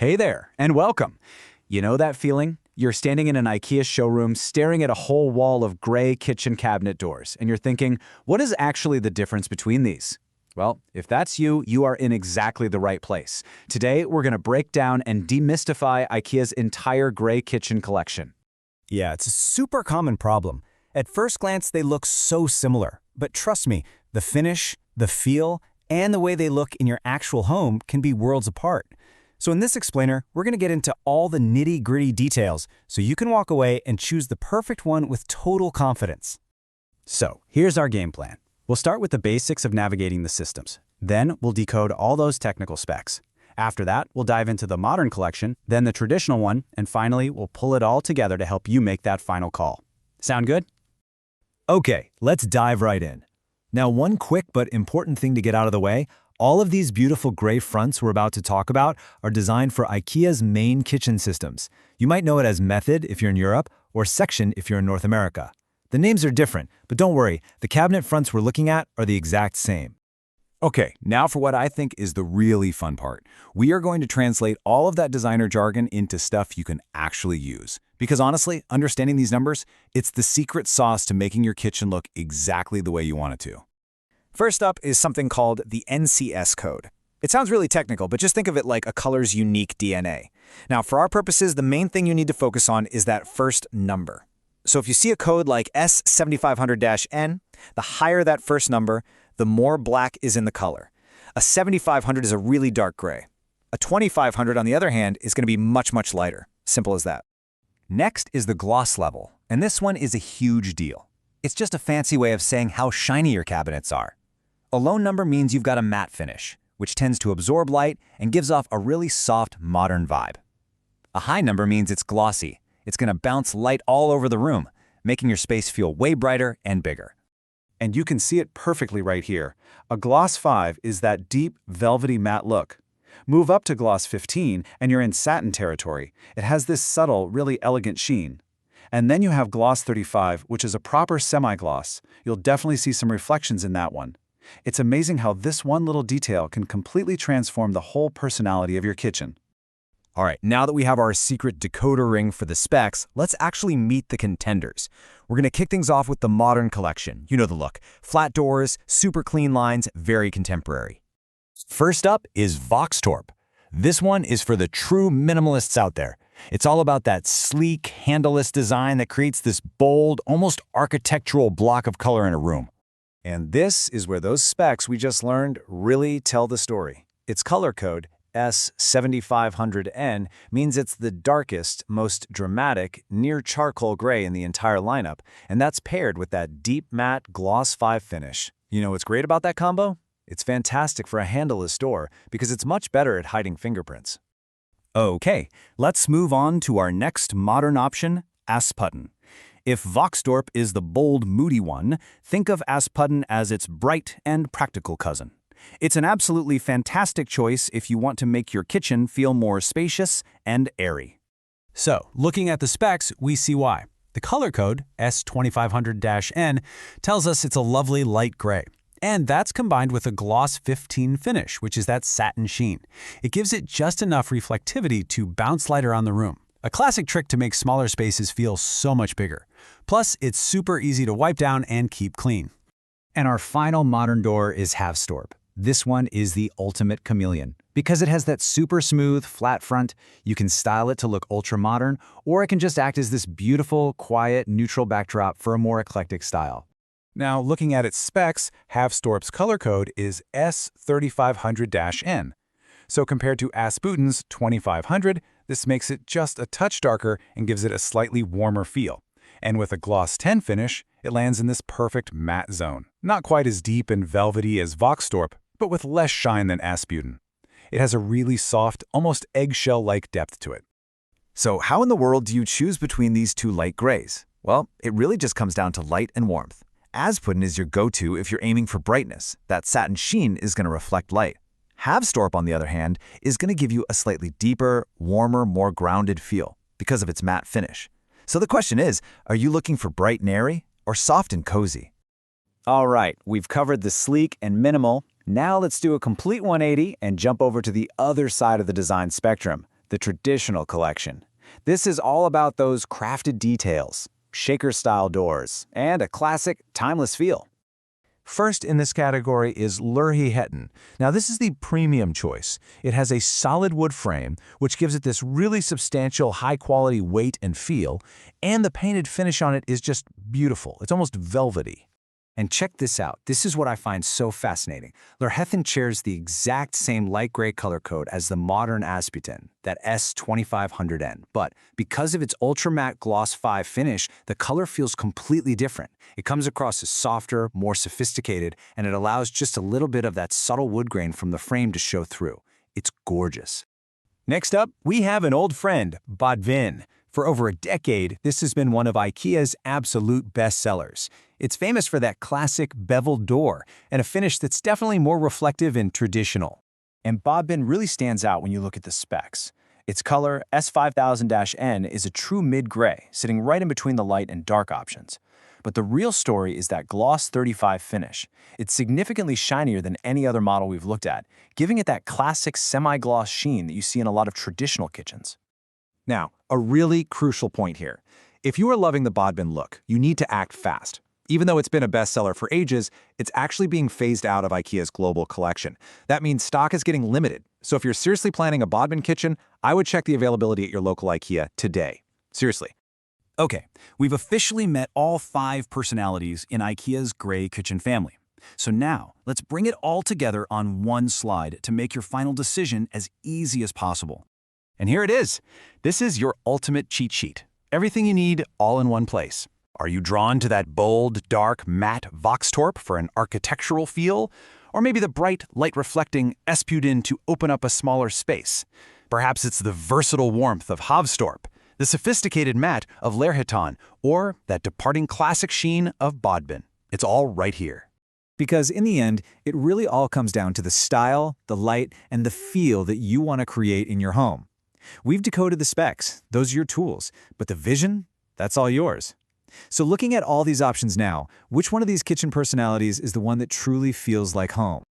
Hey there, and welcome. You know that feeling? You're standing in an IKEA showroom staring at a whole wall of gray kitchen cabinet doors, and you're thinking, what is actually the difference between these? Well, if that's you, you are in exactly the right place. Today, we're going to break down and demystify IKEA's entire gray kitchen collection. Yeah, it's a super common problem. At first glance, they look so similar. But trust me, the finish, the feel, and the way they look in your actual home can be worlds apart. So in this explainer, we're going to get into all the nitty-gritty details so you can walk away and choose the perfect one with total confidence. So, here's our game plan. We'll start with the basics of navigating the systems. Then, we'll decode all those technical specs. After that, we'll dive into the modern collection, then the traditional one, and finally, we'll pull it all together to help you make that final call. Sound good? Okay, let's dive right in. Now, one quick but important thing to get out of the way, all of these beautiful gray fronts we're about to talk about are designed for IKEA's main kitchen systems. You might know it as METOD if you're in Europe, or SEKTION if you're in North America. The names are different, but don't worry, the cabinet fronts we're looking at are the exact same. Okay, now for what I think is the really fun part. We are going to translate all of that designer jargon into stuff you can actually use. Because honestly, understanding these numbers, it's the secret sauce to making your kitchen look exactly the way you want it to. First up is something called the NCS code. It sounds really technical, but just think of it like a color's unique DNA. Now, for our purposes, the main thing you need to focus on is that first number. So if you see a code like S7500-N, the higher that first number, the more black is in the color. A 7500 is a really dark gray. A 2500, on the other hand, is going to be much, much lighter. Simple as that. Next is the gloss level, and this one is a huge deal. It's just a fancy way of saying how shiny your cabinets are. A low number means you've got a matte finish, which tends to absorb light and gives off a really soft, modern vibe. A high number means it's glossy. It's going to bounce light all over the room, making your space feel way brighter and bigger. And you can see it perfectly right here. A gloss 5 is that deep, velvety matte look. Move up to gloss 15 and you're in satin territory. It has this subtle, really elegant sheen. And then you have gloss 35, which is a proper semi-gloss. You'll definitely see some reflections in that one. It's amazing how this one little detail can completely transform the whole personality of your kitchen. All right, now that we have our secret decoder ring for the specs, let's actually meet the contenders. We're going to kick things off with the modern collection. You know the look. Flat doors, super clean lines, very contemporary. First up is VOXTORP. This one is for the true minimalists out there. It's all about that sleek, handleless design that creates this bold, almost architectural block of color in a room. And this is where those specs we just learned really tell the story. Its color code, S7500N, means it's the darkest, most dramatic, near charcoal gray in the entire lineup, and that's paired with that deep matte gloss 5 finish. You know what's great about that combo? It's fantastic for a handleless door because it's much better at hiding fingerprints. Okay, let's move on to our next modern option, ASPUDDEN. If VOXTORP is the bold, moody one, think of ASPUDDEN as its bright and practical cousin. It's an absolutely fantastic choice if you want to make your kitchen feel more spacious and airy. So, looking at the specs, we see why. The color code, S2500-N, tells us it's a lovely light gray. And that's combined with a gloss 15 finish, which is that satin sheen. It gives it just enough reflectivity to bounce light around the room. A classic trick to make smaller spaces feel so much bigger. Plus, it's super easy to wipe down and keep clean. And our final modern door is HAVSTORP. This one is the ultimate chameleon. Because it has that super smooth, flat front, you can style it to look ultra-modern, or it can just act as this beautiful, quiet, neutral backdrop for a more eclectic style. Now, looking at its specs, HAVSTORP's color code is S3500-N. So compared to ASPUDDEN's 2500, this makes it just a touch darker and gives it a slightly warmer feel. And with a gloss 10 finish, it lands in this perfect matte zone. Not quite as deep and velvety as VOXTORP, but with less shine than ASPUDDEN. It has a really soft, almost eggshell-like depth to it. So how in the world do you choose between these two light grays? Well, it really just comes down to light and warmth. ASPUDDEN is your go-to if you're aiming for brightness. That satin sheen is going to reflect light. HAVSTORP, on the other hand, is going to give you a slightly deeper, warmer, more grounded feel because of its matte finish. So the question is, are you looking for bright and airy or soft and cozy? All right, we've covered the sleek and minimal. Now let's do a complete 180 and jump over to the other side of the design spectrum, the traditional collection. This is all about those crafted details, shaker-style doors, and a classic, timeless feel. First in this category is LERHYTTAN. Now this is the premium choice. It has a solid wood frame, which gives it this really substantial, high-quality weight and feel, and the painted finish on it is just beautiful. It's almost velvety. And check this out. This is what I find so fascinating. LERHYTTAN shares the exact same light gray color code as the modern ASPUDDEN, that S2500N. But because of its ultra matte gloss 5 finish, the color feels completely different. It comes across as softer, more sophisticated, and it allows just a little bit of that subtle wood grain from the frame to show through. It's gorgeous. Next up, we have an old friend, BODBYN. For over a decade, this has been one of IKEA's absolute bestsellers. It's famous for that classic beveled door and a finish that's definitely more reflective and traditional. And BODBYN really stands out when you look at the specs. Its color, S5000-N, is a true mid-gray, sitting right in between the light and dark options. But the real story is that gloss 35 finish. It's significantly shinier than any other model we've looked at, giving it that classic semi-gloss sheen that you see in a lot of traditional kitchens. Now, a really crucial point here. If you are loving the BODBYN look, you need to act fast. Even though it's been a bestseller for ages, it's actually being phased out of IKEA's global collection. That means stock is getting limited. So if you're seriously planning a BODBYN kitchen, I would check the availability at your local IKEA today. Seriously. Okay, we've officially met all 5 personalities in IKEA's gray kitchen family. So now, let's bring it all together on one slide to make your final decision as easy as possible. And here it is. This is your ultimate cheat sheet. Everything you need all in one place. Are you drawn to that bold, dark, matte VOXTORP for an architectural feel? Or maybe the bright, light-reflecting ASPUDDEN to open up a smaller space? Perhaps it's the versatile warmth of HAVSTORP, the sophisticated matte of LERHYTTAN, or that departing classic sheen of BODBYN. It's all right here. Because in the end, it really all comes down to the style, the light, and the feel that you want to create in your home. We've decoded the specs, those are your tools, but the vision, that's all yours. So looking at all these options now, which one of these kitchen personalities is the one that truly feels like home?